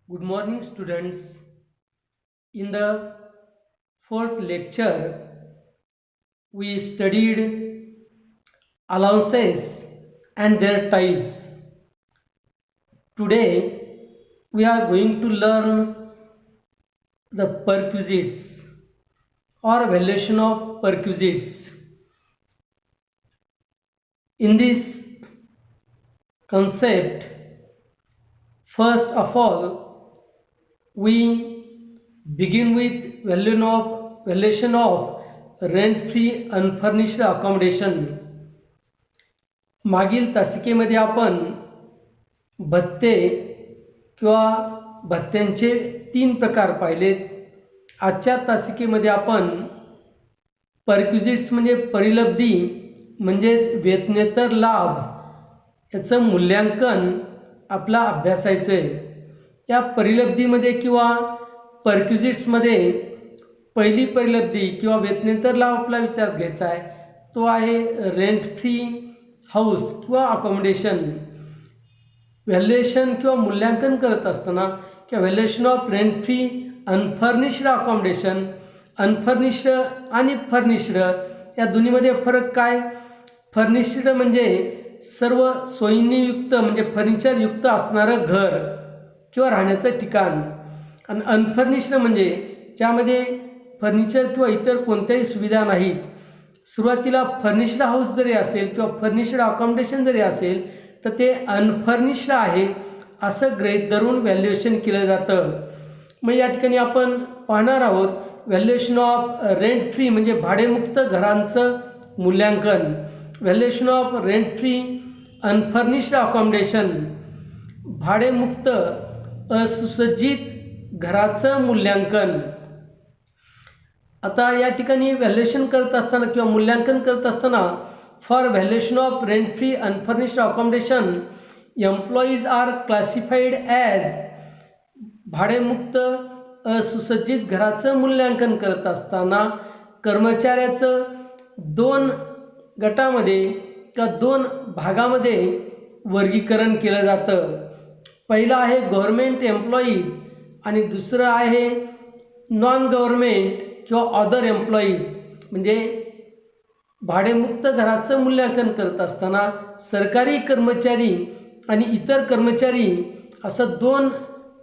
Good morning, students. In the fourth lecture, we studied allowances and their types. Today, we are going to learn the perquisites or valuation of perquisites. In this concept, first of all, we begin with valuation of rent-free unfurnished accommodation. मागील तासिकेमध्ये आपण भत्ते किंवा भत्त्यांचे 3 प्रकार पाहिलेत. आजच्या तासिकेमध्ये आपण perquisites म्हणजे परिलब्धी म्हणजेच वेतनेतर लाभ याचं मूल्यांकन आपला अभ्यासायचं आहे. या परिलब्धीमध्ये किंवा परक्विजिट्समध्ये पहिली परिलब्धी किंवा वेतनेतर लाभ आपला विचारात घ्यायचा आहे. तो आहे रेंट फ्री हाऊस किंवा अकोमोडेशन. व्हॅल्युएशन किंवा मूल्यांकन करत असताना किंवा valuation of rent free unfurnished accommodation, unfurnished आणि फर्निश्ड या दोन्हीमध्ये फरक काय? फर्निश्ड म्हणजे सर्व सोयींनीयुक्त म्हणजे फर्निचरयुक्त असणारं घर किंवा राहण्याचं ठिकाण, आणि अनफर्निश्ड म्हणजे ज्यामध्ये फर्निचर किंवा इतर कोणत्याही सुविधा नाहीत. सुरुवातीला फर्निश्ड हाऊस जरी असेल किंवा फर्निश्ड अकोमोडेशन जरी असेल तर ते अनफर्निश्ड आहे असं गृहीत धरून व्हॅल्युएशन केलं जातं. मग या ठिकाणी आपण पाहणार आहोत व्हॅल्युएशन ऑफ रेंट फ्री म्हणजे भाडेमुक्त घरांचं मूल्यांकन, valuation of rent free unfurnished accommodation, भाडेमुक्त असुसज्जित घराचं मूल्यांकन. आता या ठिकाणी व्हॅल्युएशन करत असताना किंवा मूल्यांकन करत असताना for valuation of rent free unfurnished accommodation employees are classified as, भाडेमुक्त असुसज्जित घराचं मूल्यांकन करत असताना कर्मचाऱ्याचं 2 गटामध्ये किंवा 2 भागामध्ये वर्गीकरण केलं जातं. पहिलं आहे गव्हर्मेंट एम्प्लॉईज आणि दुसरं आहे नॉन गव्हर्मेंट किंवा अदर एम्प्लॉईज. म्हणजे भाडेमुक्त घराचं मूल्यांकन करत असताना सरकारी कर्मचारी आणि इतर कर्मचारी असं 2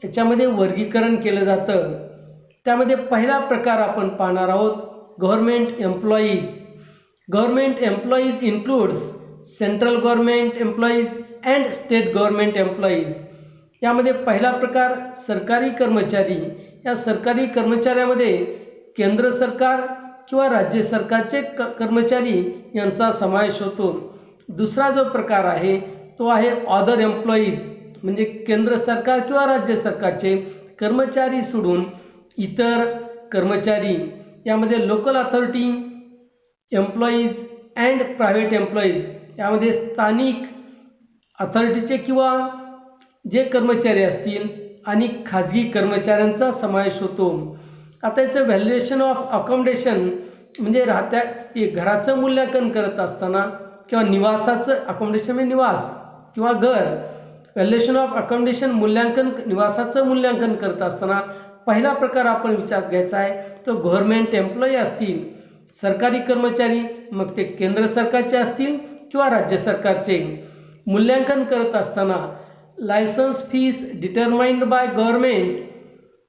याच्यामध्ये वर्गीकरण केलं जातं. त्यामध्ये पहिला प्रकार आपण पाहणार आहोत government employees. Government employees includes central government employees and state government employees. यामध्ये पहिला प्रकार सरकारी कर्मचारी. या सरकारी कर्मचाऱ्यामध्ये केंद्र सरकार किंवा राज्य सरकारचे कर्मचारी यांचा समावेश होतो. दुसरा जो प्रकार आहे तो आहे अदर एम्प्लॉईज म्हणजे केंद्र सरकार किंवा राज्य सरकारचे कर्मचारी सोडून इतर कर्मचारी. यामध्ये local authority employees and private employees, यामध्ये स्थानिक अथॉरिटीचे किंवा जे कर्मचारी असतील आणि खाजगी कर्मचाऱ्यांचा समावेश होतो. आता याचं व्हॅल्युएशन ऑफ अकोमोडेशन म्हणजे घराचं मूल्यांकन करत असताना किंवा निवासाचं अकोमोडेशन म्हणजे निवास किंवा घर, व्हॅल्युएशन ऑफ अकोमोडेशन मूल्यांकन निवासाचं मूल्यांकन करत असताना पहिला प्रकार आपण विचारात घ्यायचा आहे तो गव्हर्मेंट एम्प्लॉई असतील, सरकारी कर्मचारी, मग ते केंद्र सरकारचे असतील किंवा राज्य सरकारचे. मूल्यांकन करत असताना licence fees determined by government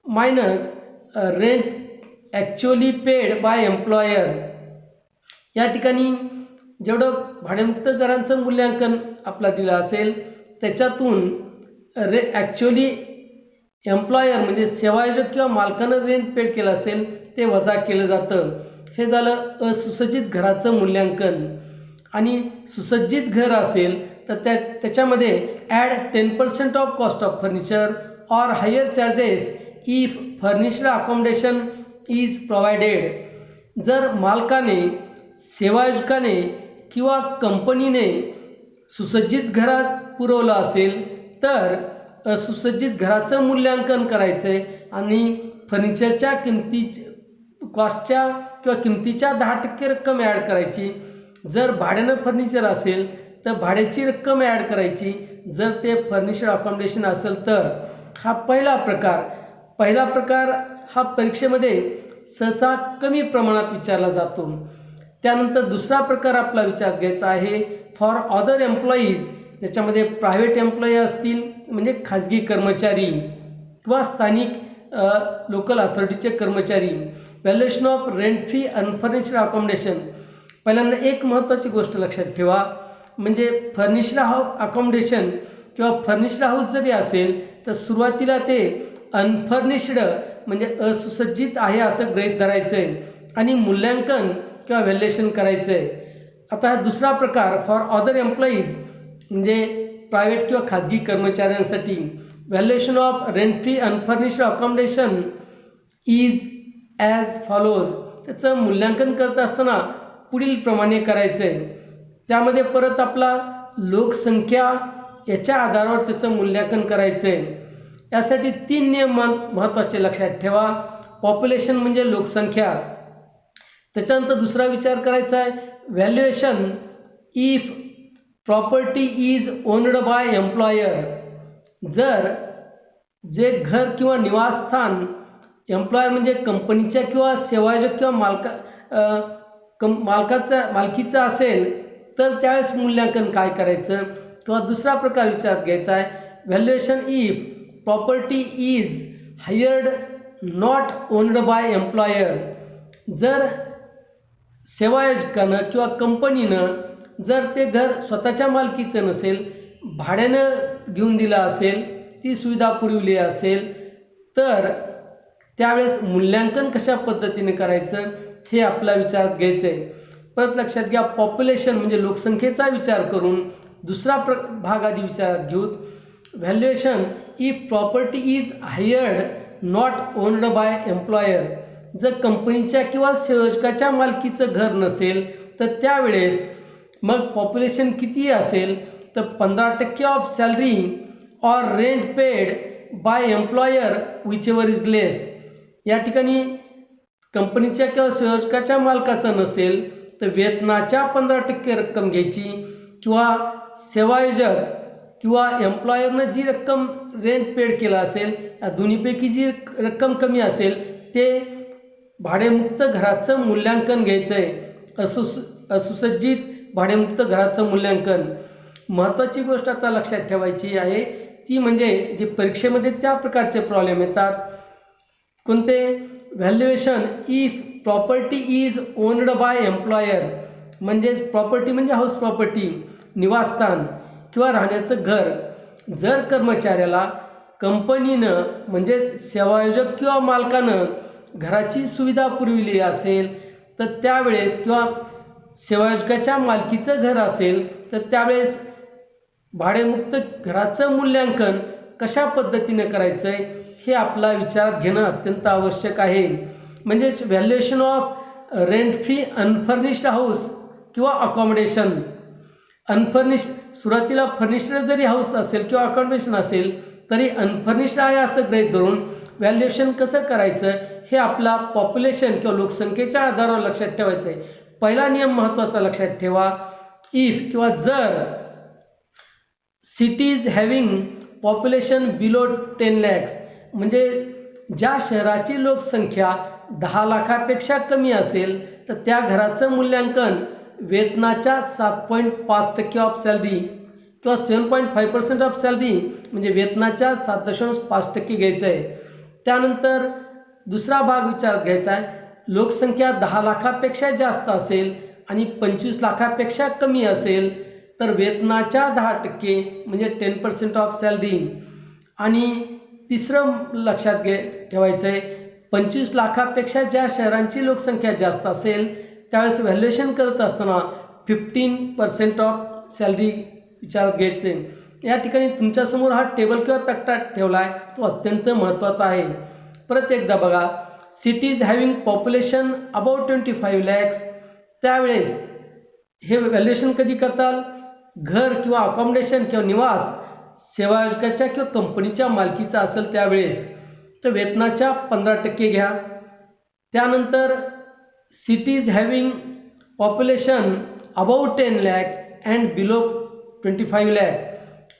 minus rent actually paid by employer. या ठिकाणी जेवढं भाडेमुक्त घरांचं मूल्यांकन आपला दिलं असेल त्याच्यातून ॲक्च्युअली एम्प्लॉयर म्हणजे सेवायोजक किंवा मालकानं रेंट पेड केलं असेल ते वजा केलं जातं. हे झालं असुसज्जित घराचं मूल्यांकन. आणि सुसज्जित घर असेल तर त्याच्यामध्ये add 10% of cost of furniture or higher charges if furnished accommodation is provided. जर मालकाने, सेवायोजकाने किंवा कंपनीने सुसज्जित घरात पुरवलं असेल तर असुसज्जित घराचं मूल्यांकन करायचं आहे आणि फर्निचरच्या कॉस्टच्या किंवा किमतीच्या 10% रक्कम ॲड करायची. जर भाड्यानं फर्निचर असेल तर भाड्याची रक्कम ॲड करायची. जर ते फर्निश्ड अकोमोडेशन असेल तर हा पहिला प्रकार हा परीक्षेमध्ये सहसा कमी प्रमाणात विचारला जातो. त्यानंतर दुसरा प्रकार आपला विचारात घ्यायचा आहे फॉर अदर एम्प्लॉईज, ज्याच्यामध्ये प्रायव्हेट एम्प्लॉई असतील म्हणजे खाजगी कर्मचारी किंवा स्थानिक लोकल अथॉरिटीचे कर्मचारी. Valuation of rent free unfurnished accommodation. पहिल्यांदा एक महत्त्वाची गोष्ट लक्षात ठेवा, म्हणजे फर्निश्ड अकॉमोडेशन किंवा फर्निश्ड हाऊस जरी असेल तर सुरुवातीला ते अनफर्निश्ड म्हणजे असुसज्जित आहे असं गृहीत धरायचं आहे आणि मूल्यांकन किंवा व्हॅल्युएशन करायचं आहे. आता दुसरा प्रकार फॉर अदर एम्प्लॉईज म्हणजे प्रायव्हेट किंवा खाजगी कर्मचाऱ्यांसाठी. Valuation of rent free unfurnished accommodation is as follows. त्याचं मूल्यांकन करत असताना पुढील प्रमाणे करायचं आहे. त्यामध्ये परत आपला लोकसंख्या याच्या आधारावर त्याचं मूल्यांकन करायचं आहे. यासाठी 3 नियम महत्त्वाचे लक्षात ठेवा. पॉप्युलेशन म्हणजे लोकसंख्या. त्याच्यानंतर दुसरा विचार करायचा आहे valuation if property is owned by employer. जर जे घर किंवा निवासस्थान एम्प्लॉयर म्हणजे कंपनीच्या किंवा सेवायोजक किंवा मालकीचं असेल तर त्यावेळेस मूल्यांकन काय करायचं. किंवा दुसरा प्रकार विचारात घ्यायचा आहे valuation if property is hired not owned by employer. जर सेवायोजकानं किंवा कंपनीनं जर ते घर स्वतःच्या मालकीचं नसेल, भाड्यानं घेऊन दिलं असेल, ती सुविधा पुरवली असेल, तर त्यावेळेस मूल्यांकन कशा पद्धतीने करायचं हे आपला विचारात घ्यायचं आहे. परत लक्षात घ्या पॉप्युलेशन म्हणजे लोकसंख्येचा विचार करून दुसरा भाग आधी विचारात घेऊ. Valuation if property is hired not owned by employer. जर कंपनीच्या किंवा संयोजकाच्या मालकीचं घर नसेल तर त्यावेळेस मग पॉप्युलेशन किती असेल तर 15% of salary or rent paid by employer whichever is less. या ठिकाणी कंपनीच्या किंवा संयोजकाच्या मालकाचं नसेल तर वेतनाच्या 15% रक्कम घ्यायची किंवा सेवायोजक किंवा एम्प्लॉयरनं जी रक्कम रेंट पेड केला असेल या दोन्हीपैकी जी रक्कम कमी असेल ते भाडेमुक्त घराचं मूल्यांकन घ्यायचं आहे. असुसज्जित भाडेमुक्त घराचं मूल्यांकन. महत्त्वाची गोष्ट आता लक्षात ठेवायची आहे ती म्हणजे जे परीक्षेमध्ये त्या प्रकारचे प्रॉब्लेम येतात. कोणते? Valuation if property is owned by employer. म्हणजेच प्रॉपर्टी म्हणजे हाऊस प्रॉपर्टी, निवासस्थान किंवा राहण्याचं घर. जर कर्मचाऱ्याला कंपनीनं म्हणजेच सेवायोजक किंवा मालकानं घराची सुविधा पुरविली असेल तर त्यावेळेस किंवा सेवायोजकाच्या मालकीचं घर असेल तर त्यावेळेस भाडेमुक्त घराचं मूल्यांकन कशा पद्धतीने करायचं आहे हे आपला विचारात घेणं अत्यंत आवश्यक आहे. म्हणजेच valuation of rent free unfurnished house किंवा अकॉमोडेशन. अनफर्निश्ड सुरुवातीला फर्निश्ड जरी हाऊस असेल किंवा अकॉमोडेशन असेल तरी अनफर्निश्ड आहे असं गृहीत धरून व्हॅल्युएशन कसं करायचं हे आपला पॉप्युलेशन किंवा लोकसंख्येच्या आधारावर लक्षात ठेवायचं आहे. पहिला नियम महत्त्वाचा लक्षात ठेवा. इफ किंवा जर cities having population below 10 lakhs म्हणजे ज्या शहराची लोकसंख्या 10 लाखापेक्षा कमी असेल तर त्या घराचं मूल्यांकन वेतनाच्या 7.5% ऑफ सॅलरी किंवा 7.5% ऑफ सॅलरी म्हणजे वेतनाच्या 7.5% घ्यायचं आहे. त्यानंतर दुसरा भाग विचारात घ्यायचा आहे. लोकसंख्या 10 लाखापेक्षा जास्त असेल आणि 25 लाखापेक्षा कमी असेल तर वेतनाच्या 10% म्हणजे 10% ऑफ सॅलरी. आणि तिसरं लक्षात ठेवायचं आहे 25 लाखापेक्षा ज्या शहरांची लोकसंख्या जास्त असेल त्यावेळेस व्हॅल्युएशन करत असताना 15% ऑफ सॅलरी विचारात घ्यायचे. या ठिकाणी तुमच्यासमोर हा टेबल किंवा तक्ता ठेवला आहे तो अत्यंत महत्त्वाचा आहे. परत एकदा बघा. Cities having population about 25 lakhs त्यावेळेस हे व्हॅल्युएशन कधी करताल? घर किंवा अकॉमोडेशन किंवा निवास सेवायोजकाच्या किंवा कंपनीच्या मालकीचा असेल त्यावेळेस तर वेतनाच्या 15% घ्या. त्यानंतर cities having population about 10 lakh and below 25 lakh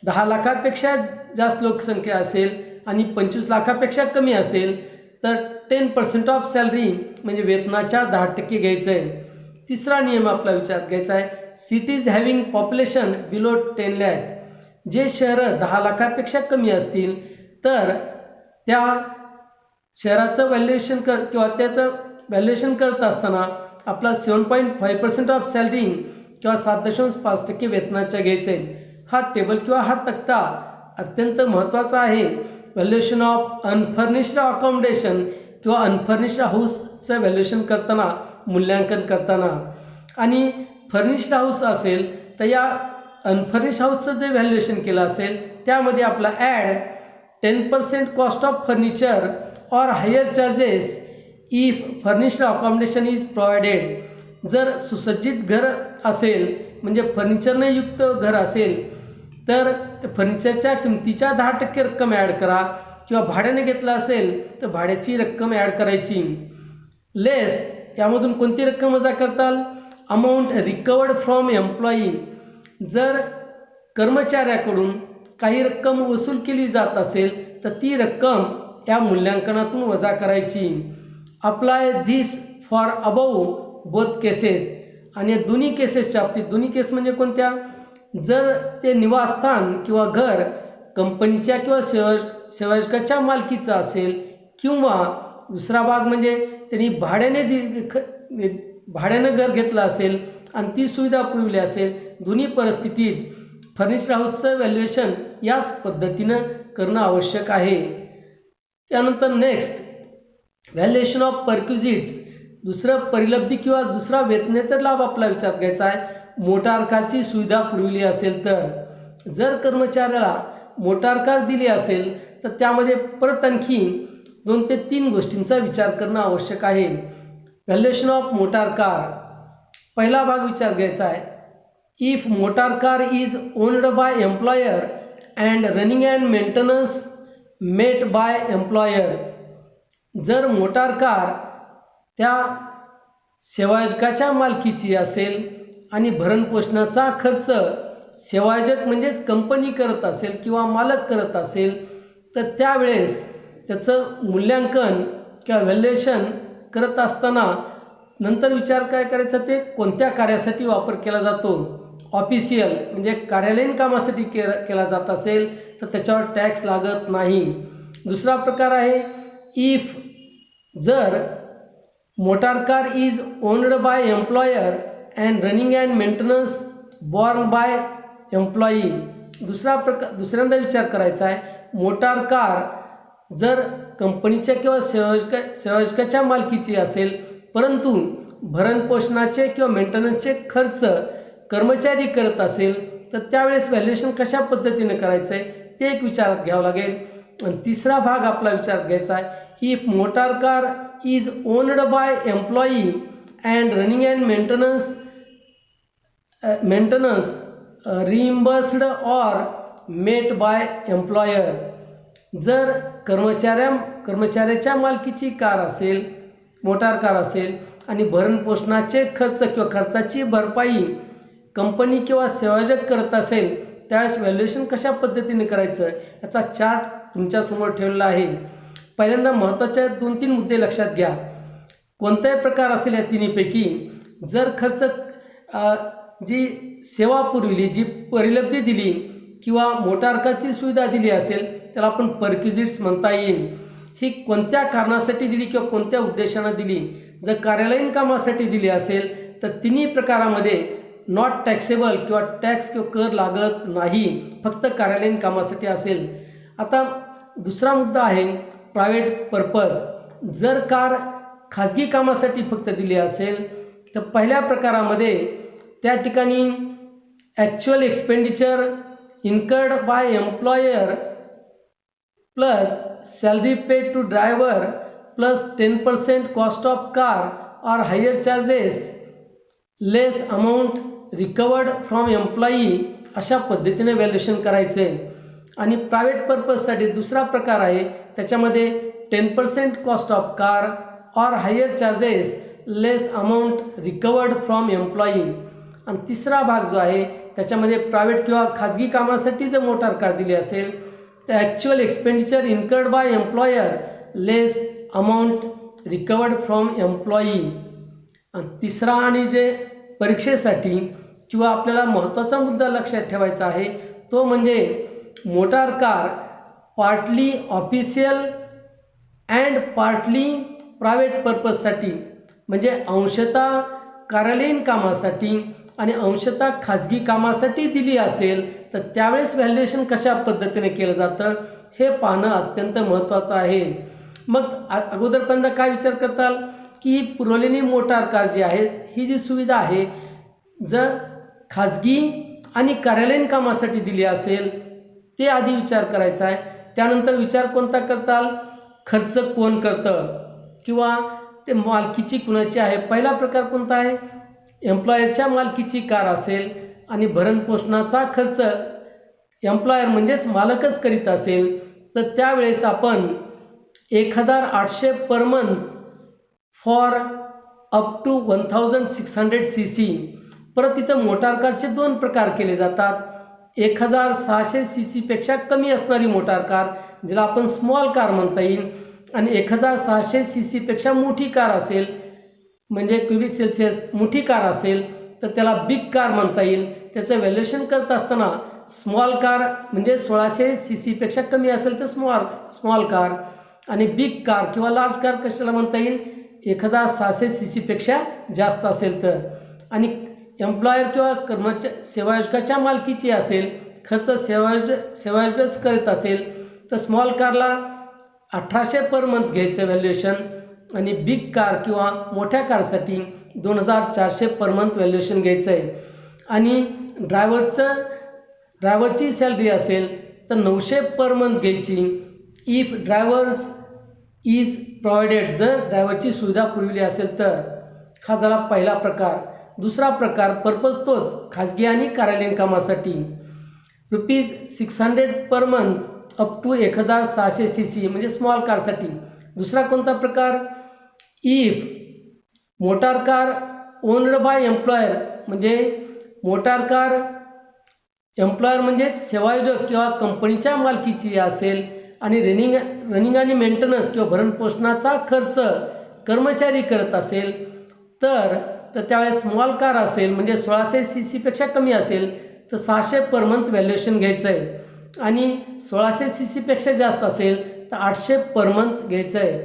10 लाखापेक्षा जास्त लोकसंख्या असेल आणि 25 लाखापेक्षा कमी असेल तर 10% ऑफ सॅलरी म्हणजे वेतनाच्या 10% घ्यायचं आहे. तिसरा नियम आपला विचारात घ्यायचा आहे, cities having population below 10 lakh. जे शहरं 10 लाखापेक्षा कमी असतील तर त्या शहराचं व्हॅल्युएशन किंवा त्याचं व्हॅल्युएशन करत असताना आपला 7.5% ऑफ सॅलरी किंवा 7.5% वेतनाच्या घ्यायचं आहे. हा टेबल किंवा हा तक्ता अत्यंत महत्त्वाचा आहे व्हॅल्युएशन ऑफ अनफर्निश्ड अकॉमोडेशन किंवा अनफर्निश्ड हाऊसचं व्हॅल्युएशन करताना, मूल्यांकन करताना. आणि फर्निश्ड हाऊस असेल तर या अनफर्निश्ड हाऊसचं जे व्हॅल्युएशन केलं असेल त्यामध्ये आपला ॲड 10% कॉस्ट ऑफ फर्निचर और hire charges if furnished accommodation is provided. जर सुसज्जित घर असेल म्हणजे फर्निचरने युक्त घर असेल तर फर्निचरच्या किमतीच्या 10% रक्कम ॲड करा, किंवा भाड्याने घेतलं असेल तर भाड्याची रक्कम ॲड करायची. लेस यामधून कोणती रक्कम वजा करताल, अमाऊंट रिकवर्ड फ्रॉम एम्प्लॉई. जर कर्मचाऱ्याकडून काही रक्कम वसूल केली जात असेल तर ती रक्कम या मूल्यांकनातून वजा करायची. Apply this for above both cases. आणि दोन्ही केसेसच्या बाबतीत, दोन्ही केस म्हणजे कोणत्या, जर ते निवासस्थान किंवा घर कंपनीच्या किंवा संयोजकाच्या मालकीचं असेल, किंवा दुसरा भाग म्हणजे त्यांनी भाड्यानं घर घेतलं असेल आणि ती सुविधा पुरवली असेल, दोन्ही परिस्थितीत फर्निश्ड हाऊसचं व्हॅल्युएशन याच पद्धतीनं करणं आवश्यक आहे. त्यानंतर नेक्स्ट व्हॅल्युएशन ऑफ परक्विजिट्स. दुसरं परिलब्धी किंवा दुसरा वेतनेतर लाभ आपला विचार घ्यायचा आहे. मोटार कारची सुविधा पुरविली असेल तर, जर कर्मचाऱ्याला मोटार कार दिली असेल तर त्यामध्ये परत आणखी 2 ते 3 गोष्टींचा विचार करणं आवश्यक आहे. Valuation of motor car. पहिला भाग विचार घ्यायचा आहे, if motor car is owned by employer and running and maintenance mate by employer. जर मोटार कार त्या सेवायोजकाच्या मालकीची असेल आणि भरणपोषणाचा खर्च सेवायोजक म्हणजेच कंपनी करत असेल किंवा मालक करत असेल तर त्यावेळेस त्याचं मूल्यांकन किंवा व्हॅल्युएशन करत असताना नंतर विचार काय करायचा, ते कोणत्या कार्यासाठी वापर केला जातो. ऑफिशियल म्हणजे कार्यालयीन कामासाठी केला जात असेल तर त्याच्यावर टॅक्स लागत नाही. दुसरा प्रकार आहे, इफ जर motor car is owned by employer and running and maintenance borne by employee. दुसऱ्यांदा विचार करायचा आहे, मोटार कार जर कंपनीच्या किंवा संयोजकाच्या मालकीची असेल परंतु भरणपोषणाचे किंवा मेंटेनन्सचे खर्च कर्मचारी करत असेल तर त्यावेळेस व्हॅल्युएशन कशा पद्धतीने करायचं आहे ते एक विचारात घ्यावं लागेल. आणि तिसरा भाग आपला विचारात घ्यायचा आहे, if motor car is owned by employee and running and maintenance reimbursed or met by employer. जर कर्मचाऱ्याच्या मालकीची कार असेल, मोटार कार असेल आणि भरणपोषणाचे खर्च किंवा खर्चाची भरपाई कंपनी किंवा संयोजक करत असेल त्यावेळेस व्हॅल्युएशन कशा पद्धतीने करायचं याचा चार्ट तुमच्यासमोर ठेवलेला आहे. पहिल्यांदा महत्त्वाचे 2-3 मुद्दे लक्षात घ्या. कोणताही प्रकार असेल या तिन्हीपैकी जर खर्च जी सेवा पुरविली, जी परिलब्धी दिली किंवा मोटार कारची सुविधा दिली असेल त्याला आपण परक्विजिट्स म्हणता येईल. ही कोणत्या कारणासाठी दिली किंवा कोणत्या उद्देशानं दिली. जर कार्यालयीन कामासाठी दिली असेल तर तिन्ही प्रकारामध्ये नॉट टॅक्सेबल किंवा टॅक्स किंवा कर लागत नाही, फक्त कार्यालयीन कामासाठी असेल. आता दुसरा मुद्दा आहे प्रायव्हेट पर्पज. जर कार खाजगी कामासाठी फक्त दिली असेल तर पहिल्या प्रकारामध्ये त्या ठिकाणी actual expenditure incurred by employer plus salary paid to driver plus 10% cost of car or hire charges less amount recovered from employee अशा पद्धतीने व्हॅल्युएशन करायचं आहे. आणि प्रायव्हेट पर्पजसाठी दुसरा प्रकार आहे, त्याच्यामध्ये 10% cost of car or hire charges less amount recovered from employee. आणि तिसरा भाग जो आहे त्याच्यामध्ये प्रायव्हेट किंवा खाजगी कामासाठी जर मोटार कार दिली असेल the actual expenditure incurred by employer less amount recovered from employee. आणि तिसरा आणि जे परीक्षेसाठी किंवा आपल्याला महत्त्वाचा मुद्दा लक्षात ठेवायचा आहे तो म्हणजे motor car partly official and partly private पर्पजसाठी, म्हणजे अंशतः कार्यालयीन कामासाठी आणि अंशतः खाजगी कामासाठी दिली असेल तर त्यावेळेस व्हॅल्युएशन कशा पद्धतीने केलं जातं हे पाहणं अत्यंत महत्त्वाचं आहे. मग अगोदरपर्यंत काय विचार करताल की ही पुरवलेली मोटार कार जी आहे ही जी सुविधा आहे जर खाजगी आणि कार्यालयीन कामासाठी दिली असेल ते आधी विचार करायचा आहे. त्यानंतर विचार कोणता करताल, खर्च कोण करतं किंवा ते मालकीची कुणाची आहे. पहिला प्रकार कोणता आहे, एम्प्लॉयरच्या मालकीची कार असेल आणि भरणपोषणाचा खर्च एम्प्लॉयर म्हणजेच मालकच करीत असेल तर त्यावेळेस आपण 1800 per month for up to 1600 cc. परत इथं मोटार कारचे दोन प्रकार केले जातात. 1600 cc पेक्षा कमी असणारी मोटार कार ज्याला आपण स्मॉल कार म्हणता येईल आणि 1600 cc पेक्षा मोठी कार असेल म्हणजे क्युबिक सेल्सिअस मोठी कार असेल तर त्याला बिग कार म्हणता येईल. त्याचं व्हॅल्युएशन करत असताना स्मॉल कार म्हणजे 1600 cc पेक्षा कमी असेल तर स्मॉल कार आणि बिग कार किंवा लार्ज कार कशाला म्हणता येईल 1600 cc पेक्षा जास्त असेल तर. आणि एम्प्लॉयर किंवा सेवायोजकाच्या मालकीची असेल, खर्च सेवायोजकच करत असेल तर स्मॉल कारला 1800 पर मंथ घ्यायचं व्हॅल्युएशन आणि बिग कार किंवा मोठ्या कारसाठी 2400 पर मंथ व्हॅल्युएशन घ्यायचं आहे. आणि ड्रायव्हरची सॅलरी असेल तर 900 पर मंथ घ्यायची इफ ड्रायव्हर्स इज प्रोव्हाइडेड, जर ड्रायव्हरची सुविधा पुरवली असेल तर. हा झाला पहिला प्रकार. दुसरा प्रकार पर्पज तोच खाजगी आणि कार्यालयीन कामासाठी ₹600 per month up to 1600 cc म्हणजे स्मॉल कारसाठी. दुसरा कोणता प्रकार, if motor car owned by employer, म्हणजे मोटार कार एम्प्लॉयर म्हणजे सेवायोजक किंवा कंपनीच्या मालकीची असेल आणि रनिंग आणि मेंटेनन्स किंवा भरणपोषणाचा खर्च कर्मचारी करत असेल तर त्यावेळेस स्मॉल कार असेल म्हणजे 1600 cc पेक्षा कमी असेल तर 600 पर मंथ व्हॅल्युएशन घ्यायचं आहे. आणि 1600 cc पेक्षा जास्त असेल तर 800 पर मंथ घ्यायचं आहे.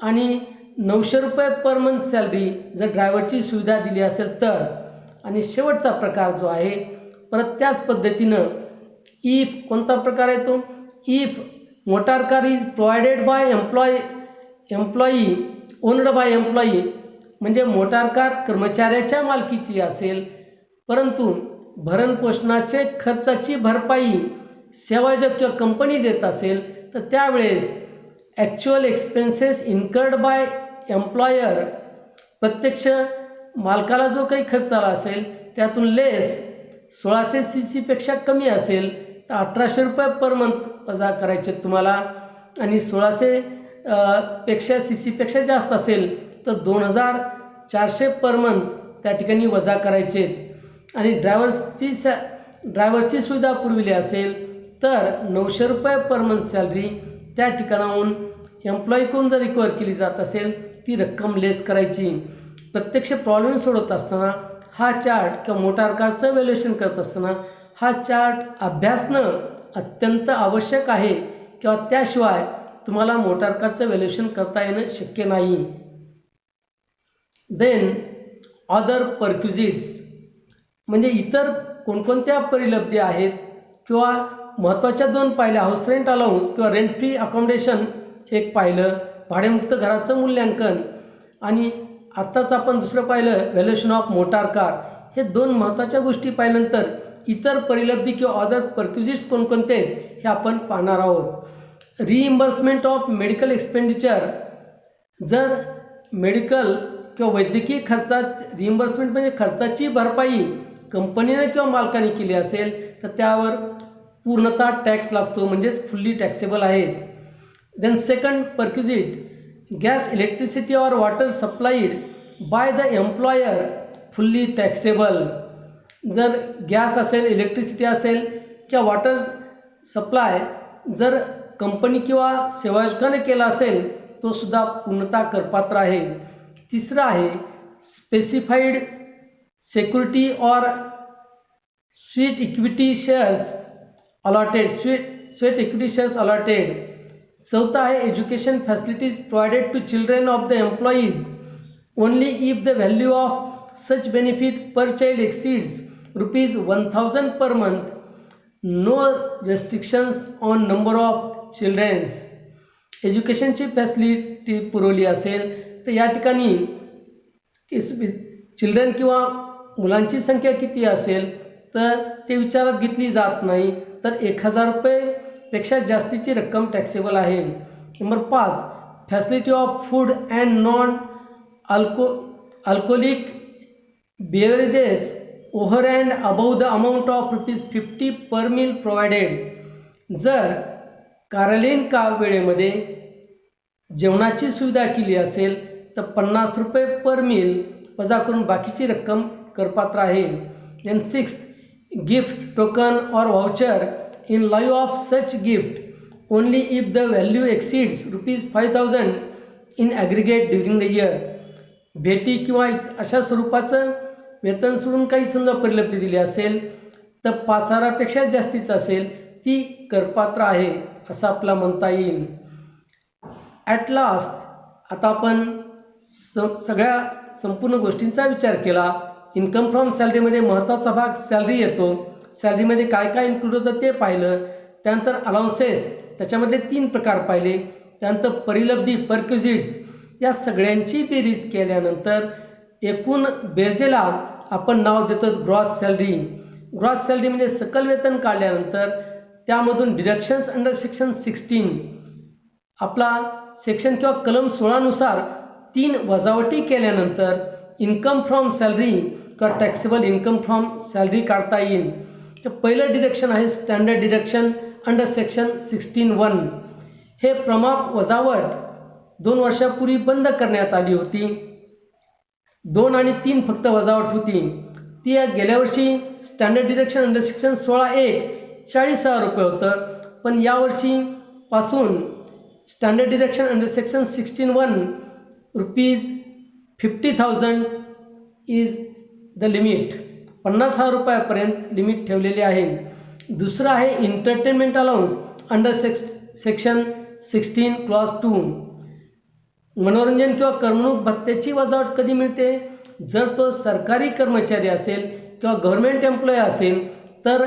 आणि ₹900 पर मंथ सॅलरी जर ड्रायव्हरची सुविधा दिली असेल तर. आणि शेवटचा प्रकार जो आहे परत त्याच पद्धतीनं इफ कोणता प्रकार आहे तो, if motor car is provided bye employee owned by employee, म्हणजे मोटार कार कर्मचाऱ्याच्या मालकीची असेल परंतु भरणपोषणाचे खर्चाची भरपाई सेवायोजक किंवा कंपनी देत असेल तर त्यावेळेस actual expenses incurred by employer, प्रत्यक्ष मालकाला जो काही खर्च आला असेल त्यातून लेस 1600 cc पेक्षा कमी असेल तर ₹1800 पर मंथ वजा करायचे तुम्हाला. आणि 1600 पेक्षा cc पेक्षा जास्त असेल तर 2400 पर मंथ त्या ठिकाणी वजा करायचे. आणि ड्रायव्हरची सुविधा पुरविली असेल तर ₹900 पर मंथ सॅलरी त्या ठिकाणाहून एम्प्लॉईकडून जर रिकवर केली जात असेल ती रक्कम लेस करायची. प्रत्यक्ष प्रॉब्लेम सोडवत असताना हा चार्ट किंवा मोटार कारचं व्हॅल्युएशन करत असताना हा चार्ट अभ्यासणं अत्यंत आवश्यक आहे किंवा त्याशिवाय तुम्हाला मोटार कारचं व्हॅल्युएशन करता येणं शक्य नाही. देन अदर परक्युजिट्स म्हणजे इतर कोणकोणत्या परिलब्धी आहेत किंवा महत्त्वाच्या दोन पाहिल्या, हाऊस रेंट अलाउन्स किंवा रेंट फ्री अकोमोडेशन एक पाहिलं, भाडेमुक्त घराचं मूल्यांकन, आणि आत्ताच आपण दुसरं पाहिलं व्हॅल्युएशन ऑफ मोटार कार. हे दोन महत्त्वाच्या गोष्टी पाहिल्यानंतर इतर परिलब्धी किंवा अदर परक्युजिट्स कोणकोणते आहेत हे आपण पाहणार आहोत. रिइम्बर्समेंट ऑफ मेडिकल एक्सपेंडिचर, जर मेडिकल किंवा वैद्यकीय खर्चात रिइम्बर्समेंट म्हणजे खर्चाची भरपाई कंपनीने किंवा मालकाने केली असेल तर त्यावर पूर्णतः टॅक्स लागतो म्हणजेच फुल्ली टॅक्सेबल आहे. देन सेकंड परक्युजिट, गॅस इलेक्ट्रिसिटी और water supplied by the employer fully taxable. जर गॅस असेल, इलेक्ट्रिसिटी असेल किंवा वॉटर सप्लाय जर कंपनी किंवा सेवायोजकाने केला असेल तो सुद्धा पूर्णतः करपात्र आहे. तिसरं आहे specified security or sweet equity shares allotted. Sweat equity shares allotted. चौथा आहे education facilities provided to children of the employees only if the value of such benefit per child exceeds ₹1000 per month. No restrictions on number of childrens. एज्युकेशनची facility पुरवली असेल तर या ठिकाणी children किंवा मुलांची संख्या किती असेल तर ते विचारात घेतली जात नाही, तर ₹1000पेक्षा जास्तीची रक्कम टॅक्सेबल आहे. Number 5 facility of food and non alcoholic beverages over and above the amount of ₹50 per meal provided. जर कार्यालयीन वेळेमध्ये जेवणाची सुविधा केली असेल तर ₹50 पर मील वजा करून बाकीची रक्कम करपात्र आहे. देन 6 गिफ्ट टोकन और voucher in live of such gift only if the value exceeds ₹5000 in aggregate during the year. भेटी किंवा अशा स्वरूपाचं वेतन सोडून काही समजा परिलब्धी दिली असेल तर 5000पेक्षा जास्तीचं असेल ती करपात्र आहे असं आपला म्हणता येईल. ॲट लास्ट आता आपण सगळ्या संपूर्ण गोष्टींचा विचार केला. इन्कम फ्रॉम सॅलरीमध्ये महत्त्वाचा भाग सॅलरी येतो. सॅलरीमध्ये काय काय इन्क्लूड होतं ते पाहिलं. त्यानंतर अलाउन्सेस त्याच्यामधले 3 प्रकार पाहिले. त्यानंतर परिलब्धी परक्युजिट्स या सगळ्यांची बेरीज केल्यानंतर एकूण बेरजेला आपण नाव देतो ग्रॉस सॅलरी. ग्रॉस सॅलरी म्हणजे सकल वेतन काढल्यानंतर त्यामधून डिडक्शन्स अंडर सेक्शन 16 आपला सेक्शन किंवा कलम 16नुसार 3 वजावटी केल्यानंतर इन्कम फ्रॉम सॅलरी किंवा टॅक्सेबल इन्कम फ्रॉम सॅलरी काढता येईल. तर पहिलं डिडक्शन आहे स्टँडर्ड डिडक्शन अंडर सेक्शन 16(1). हे प्रमाप वजावट 2 वर्षापूर्वी बंद करण्यात आली होती. 2 आणि 3 फक्त वजावट होती. ती गेल्या वर्षी स्टँडर्ड डिडक्शन अंडर सेक्शन 16(1) ₹40,000 होतं, पण यावर्षीपासून standard deduction under section 16(1) ₹50,000 is the limit. ₹50,000पर्यंत लिमिट ठेवलेली आहे. दुसरं आहे entertainment allowance under section 16 clause 2. मनोरंजन किंवा करमणूक भत्त्याची वजावट कधी मिळते? जर तो सरकारी कर्मचारी असेल किंवा गव्हर्मेंट एम्प्लॉई असेल तर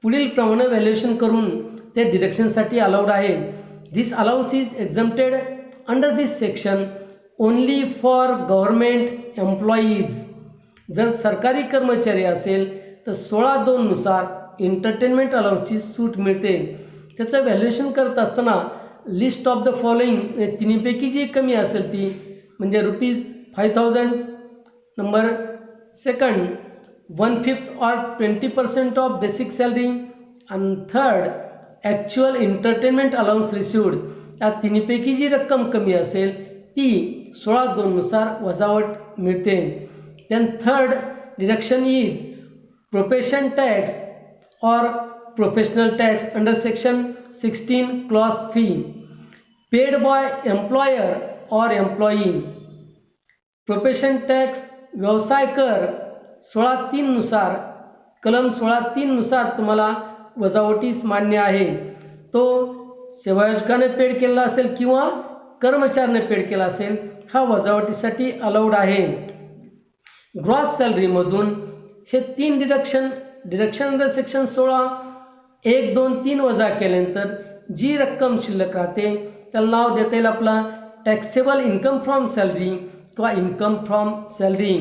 पुढील प्रमाणे व्हॅल्युएशन करून ते डिडक्शनसाठी अलाउड आहे. This allowance is exempted under this section only for government employees. जर सरकारी कर्मचारी असेल तर 16(2) नुसार एंटरटेनमेंट अलाउन्सची सूट मिळते. त्याचं व्हॅल्युएशन करत असताना लिस्ट ऑफ द फॉलोइंग तिन्हीपैकी जी कमी असेल ती म्हणजे ₹5,000. Number second 1/5 or 20% of basic salary. आणि third actual entertainment allowance received. या तिन्हीपैकी जी रक्कम कमी असेल ती 16(2) नुसार वजावट मिळते. Then third deduction is profession tax or professional tax under section 16 clause 3 paid by employer or employee. Profession tax व्यवसाय कर 16(3) नुसार कलम 16(3) नुसार तुम्हाला वजावटीस मान्य आहे. तो सेवायोजकाने पेड केला असेल किंवा कर्मचाऱ्याने पेड केला असेल हा वजावटीसाठी अलाउड आहे. ग्रॉस सॅलरीमधून हे 3 डिडक्शन अंडर सेक्शन 16 1, 2, 3 वजा केल्यानंतर जी रक्कम शिल्लक राहते त्याला नाव देता येईल आपला टॅक्सेबल इन्कम फ्रॉम सॅलरी किंवा इन्कम फ्रॉम सॅलरी.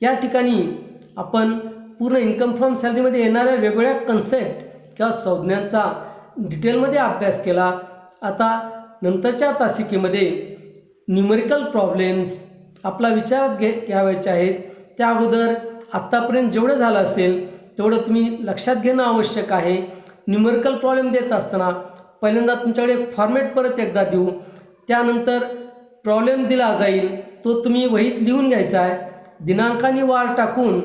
या ठिकाणी आपण पूर्ण इन्कम फ्रॉम सॅलरीमध्ये येणाऱ्या वेगवेगळ्या कन्सेप्ट किंवा संज्ञांचा डिटेलमध्ये अभ्यास केला. आता नंतरच्या तासिकेमध्ये न्यूमेरिकल प्रॉब्लेम्स आपला विचारात घ्यावायचे आहेत. त्या अगोदर आत्तापर्यंत जेवढं झालं असेल तेवढं तुम्ही लक्षात घेणं आवश्यक आहे. न्यूमेरिकल प्रॉब्लेम देत असताना पहिल्यांदा तुमच्याकडे फॉर्मॅट परत एकदा देऊ. त्यानंतर प्रॉब्लेम दिला जाईल तो तुम्ही वहीत लिहून घ्यायचा आहे. दिनांकाने वार टाकून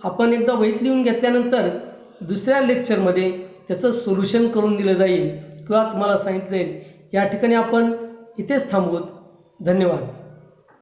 आपण एकदा वहीत लिहून घेतल्यानंतर दुसऱ्या लेक्चरमध्ये त्याचं सोल्युशन करून दिलं जाईल. किंवा तुम्हाला सांगितलं जाईल. या ठिकाणी आपण इथेच थांबवूत. धन्यवाद.